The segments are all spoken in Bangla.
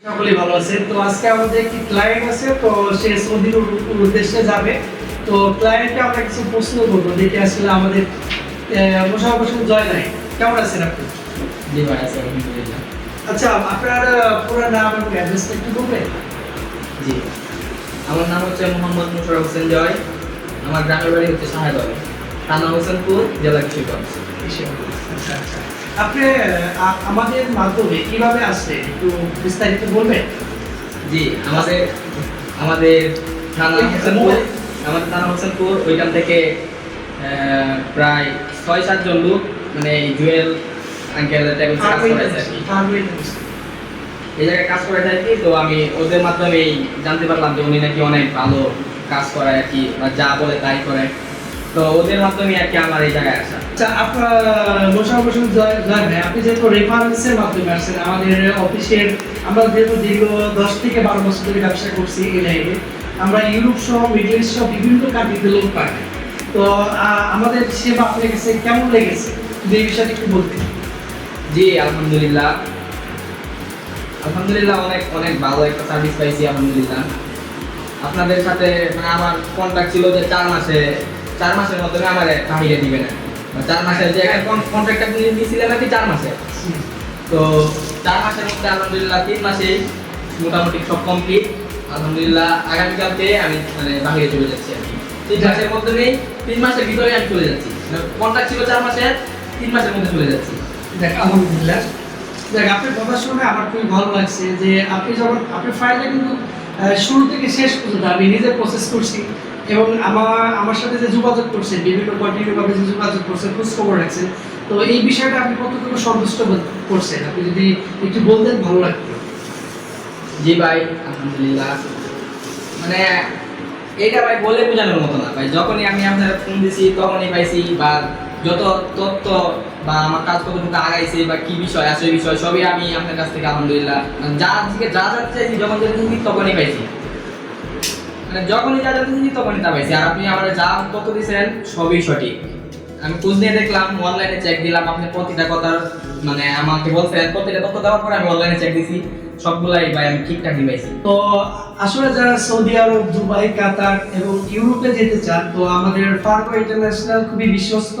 সকলেই ভালো আছেন। তো আজকে আমাদের একটি ক্লায়েন্ট আছে, তো সে সৌদির উদ্দেশ্যে যাবে। তো ক্লায়েন্টকে আমরা কিছু প্রশ্ন করবো, দেখে আসলে আমাদের মোশাররফ হোসেন জয় নাই। কেমন আছেন আপনি? জি ভাই আছে আলহামদুলিল্লাহ। আচ্ছা, আপনার পুরো নাম এবং অ্যাড্রেসটা একটু বলবেন? জি, আমার নাম হচ্ছে মোহাম্মদ মোশাররফ হোসেন জয়। আমার গ্রামের বাড়ি হচ্ছে সাহেবগঞ্জ, থানা হোসেনপুর, জেলা কিশোরগঞ্জ। আচ্ছা আচ্ছা, আপনি আমাদের মাধ্যমে কিভাবে আসলেন একটু বিস্তারিত বলবেন? জি, আমাদের আমাদের থানা হোসেনপুর, আমাদের থানা হোসেনপুর ওইখান থেকে প্রায় ৬-৭ জন লোক মানে জুয়েল আঙ্কেল কাজ করে থাকে, এই জায়গায় কাজ করে থাকি। তো আমি ওদের মাধ্যমেই জানতে পারলাম যে উনি নাকি অনেক ভালো কাজ করে আর কি, বা যা বলে তাই করে। তো ওদের মাধ্যমে আর কি আমার এই জায়গায় আসা। আচ্ছা, আপনার মোশাররফ হোসেন জয় ভাই, আপনি যেহেতু রেফারেন্সের মাধ্যমে আসছেন আমাদের অফিসের, আমরা যেহেতু দীর্ঘ 10 থেকে 12 বছর ধরে ব্যবসা করছি এই লাইনে, আমরা ইউরোপ সহ মিডল ইস্ট সহ বিভিন্ন কান্ট্রিতে লোক পাই। তো আমাদের সেবা আপনার কাছে কেমন লেগেছে, এই বিষয়টা একটু বলতেন? জি আলহামদুলিল্লাহ, আলহামদুলিল্লাহ অনেক অনেক ভালো একটা সার্ভিস পাইছি আলহামদুলিল্লাহ। আপনাদের সাথে মানে আমার কন্ট্যাক্ট ছিল যে 4 মাসের মধ্যে আমার বাহিরে দিবে না, 4 মাসের যে একটা কন্ট্রাক্টটা নিয়েছিলেন আর কি 4 মাসে। তো 4 মাসের মধ্যে আলহামদুলিল্লাহ 3 মাসেই মোটামুটি সব কমপ্লিট। আলহামদুলিল্লাহ আগামীকালকে আমি মানে বাহিরে চলে যাচ্ছি আর কি। 3 মাসের মধ্যে নেই, 3 মাসের ভিতরে আমি চলে যাচ্ছি। কন্ট্রাক্ট ছিল 4 মাসের, 3 মাসের মধ্যে চলে যাচ্ছি। দেখ আলহামদুলিল্লাহ, দেখ আপনার কথা শুনে আমার খুবই ভালো লাগছে যে আপনি যখন আপনার ফাইলটা কিন্তু শুরু থেকে শেষ পর্যন্ত আমি নিজে প্রসেস করছি, এবং আমার সাথে যে যোগাযোগ করছেন, বিভিন্ন কন্টিনিউভাবে যে যোগাযোগ করছেন, খোঁজ খবর রাখছেন, তো এই বিষয়টা আপনি কতটুকু সন্তুষ্ট বোধ করছেন আপনি যদি একটু বলতেন ভালো লাগতো। জি ভাই আলহামদুলিল্লাহ, মানে এইটা ভাই বলে বোঝানোর মতো না ভাই। যখনই আমি আপনার ফোন দিছি তখনই পাইছি, বা যত তথ্য বা আমার কাজ কতটুকু আগাইছে বা কি বিষয় আছে বিষয় সবই আমি আপনার কাছ থেকে আলহামদুলিল্লাহ যা থেকে যা জানতে চাইছি যখন জানতে তখনই পাইছি, মানে যখনই যা জানতে চাইছি তখনই তা পাইছি। আর আপনি আমার যা তথ্য দিয়েছেন সবই সঠিক। আমি খোঁজ নিয়ে দেখলাম, অনলাইনে চেক দিলাম, আপনি প্রতিটা কথার মানে আমাকে বলছেন, প্রতিটা তথ্য দেওয়ার পরে আমি অনলাইনে চেক দিছি, সবগুলাই ভাই আমি ঠিকঠাকই পাইছি। তো আসলে যারা সৌদি আরব, দুবাই, কাতার এবং ইউরোপে যেতে চান, তো আমাদের ফার্গো ইন্টারন্যাশনাল খুবই বিশ্বস্ত।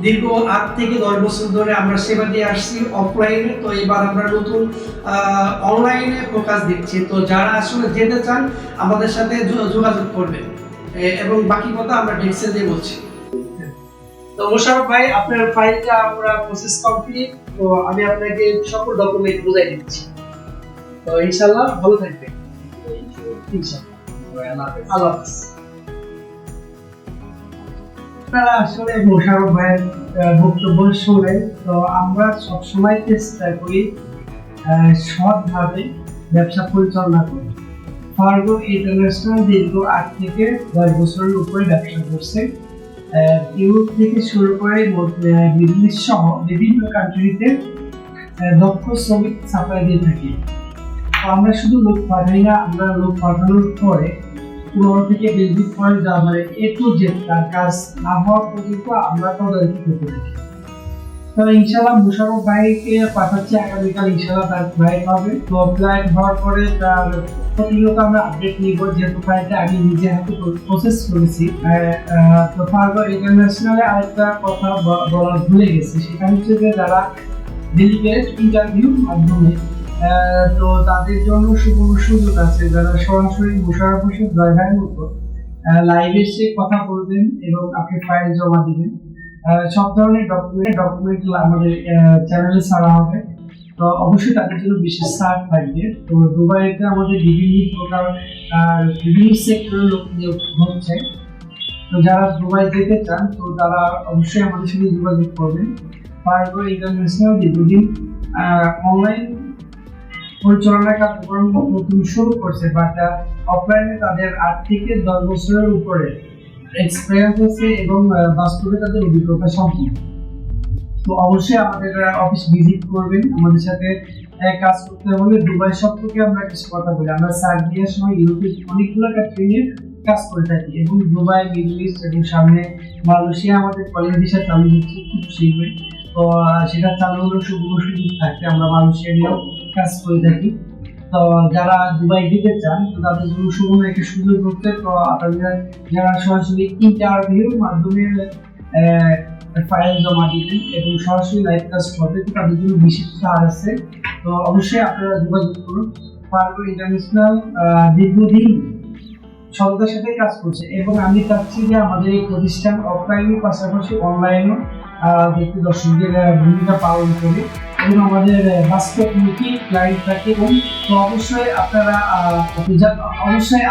দীর্ঘ 8 থেকে 10 বছর ধরে আমরা সেবা দিয়ে আসছি অফলাইনে, তো এবার আমরা নতুন অনলাইনে ফোকাস দিচ্ছি। তো যারা আসলে যেতে চান আমাদের সাথে যোগাযোগ করবেন, এবং বাকি কথা আমরা ডেস্কে দিয়ে বলছি। তো মোশাররফ ভাই, আপনার ফাইলটা আমরা প্রসেস কমপ্লিট, তো আমি আপনাকে সকল ডকুমেন্ট বুঝাই দিচ্ছি। তো ইনশাআল্লাহ ভালো থাকবেন। ইনশাআল্লাহ আল্লাহ হাফেজ। আপনারা আসলে মোশাররফ ভাইয়ের বক্তব্য শুনে, তো আমরা সবসময় চেষ্টা করি সৎভাবে ব্যবসা পরিচালনা করি। ফার্গো ইন্টারন্যাশনাল দীর্ঘ 8 থেকে 10 বছরের উপরে ব্যবসা করছে। ইউরোপ থেকে শুরু করে মিডল ইস্ট সহ বিভিন্ন কান্ট্রিতে দক্ষ শ্রমিক সাপ্লাই দিয়ে থাকি। আমরা শুধু লোক পাঠাই না, আমরা লোক পাঠানোর পরে 15 থেকে 20 দিন পরে যা মানে এ টু জেড তার কাজ না হওয়া পর্যন্ত আমরা তদারকি করতে থাকি। তো ইনশাআল্লাহ মোশাররফ ভাইকে পাঠাচ্ছি আগামীকাল, ইনশাআল্লাহ তার ফ্লাইট হবে। তো ফ্লাইট হওয়ার পরে তার প্রতিনিয়ত আমরা আপডেট নিব, যেহেতু ফ্লাইটটা আমি নিজে হাতে প্রসেস করেছি। তো ফার্গো ইন্টারন্যাশনালে আরেকটা কথা বলা ভুলে গেছি, সেটা হচ্ছে যে যারা ডেলিগেট ইন্টারভিউ মাধ্যমে, তো তাদের জন্য সুবর্ণ সুযোগ আছে। যারা সরাসরি মোশাররফ হোসেন জয় ভাইয়ের মতো লাইভে এসে কথা বলবেন এবং আপনি ফাইল জমা দিবেন, সব ধরনের ডকুমেন্ট আমাদের চ্যানেলে ছাড়া হবে। তো অবশ্যই তাদের জন্য বিশেষ ছাড় থাকবে। তো দুবাইতে আমাদের বিভিন্ন প্রকার বিভিন্ন সেক্টরের লোক নিয়োগ হচ্ছে। তো যারা দুবাই যেতে চান, তো তারা অবশ্যই আমাদের সাথে যোগাযোগ করবেন। ফার্গো ইন্টারন্যাশনাল দীর্ঘদিন অনলাইন পরিচালনা কার্যক্রম নতুন শুরু করছে, বাট অফলাইনে তাদের 8 থেকে 10 বছরের উপরে এক্সপেরিয়েন্স আছে এবং বাস্তবে তাদের অভিজ্ঞতা সম্পন্ন। তো অবশ্যই আমাদের অফিস ভিজিট করবেন। আমাদের সাথে কাজ করতে হলে দুবাই সম্পর্কে আমরা কিছু কথা বলি। আমরা সার্বিয়ার সময় ইউরোপের অনেকগুলো কান্ট্রি নিয়ে কাজ করে থাকি, এবং দুবাই, মিডল ইস্ট এবং সামনে মালয়েশিয়া আমাদের কলিং ভিসা চালু হচ্ছে খুব শীঘ্রই। তো সেটা চালু হলে সুযোগ থাকতে আমরা মালয়েশিয়া নিয়েও কাজ করে থাকি। তো যারা দুবাই যেতে চান তো তাদের জন্য সুবর্ণ একটা সুযোগ হচ্ছে। তো আপনারা যারা সরাসরি ইন্টারভিউর মাধ্যমে ফাইল জমা দিবেন এবং সরাসরি লাইভ ক্লাস হবে, তো তাদের জন্য বিশেষ ছাড় আছে। তো অবশ্যই আপনারা যোগাযোগ করুন। ফারুক ইন্টারন্যাশনাল দীর্ঘদিন সততার সাথে কাজ করছে এবং আমি চাচ্ছি যে আমাদের এই প্রতিষ্ঠান অফলাইনের পাশাপাশি অনলাইনও দর্শকদের ভূমিকা পালন করে এবং আমাদের বাস্তবমুখী ক্লায়েন্ট থাকে। এবং তো অবশ্যই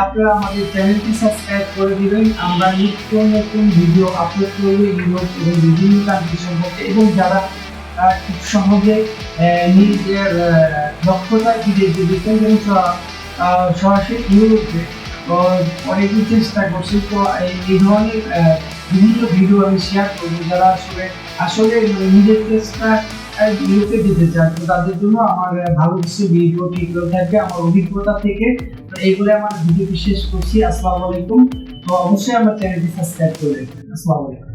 আপনারা আমাদের চ্যানেলটি সাবস্ক্রাইব করে দিবেন। আমরা নিত্য নতুন ভিডিও আপলোড করবো ইউটিউব এবং বিভিন্ন কান্ট্রি সম্পর্কে, এবং যারা খুব সহজে নিজের দক্ষতা বিদেশ যেতেন এবং সরাসরি ইউরোপে অনেকদিন চেষ্টা করছি। তো এই ধরনের বিভিন্ন ভিডিও আমি শেয়ার করবো যারা আসলে নিজের চেষ্টা ইউরোপে যেতে চান। তো তাদের জন্য আমার ভালো কিছু ভিডিও টিগুলো থাকবে আমার অভিজ্ঞতা থেকে। তো এইগুলো আমার ভিডিওটি শেষ করছি। আসসালামু আলাইকুম। তো অবশ্যই আমার চ্যানেলটি সাবস্ক্রাইব করে রাখবেন। আসসালামু আলাইকুম।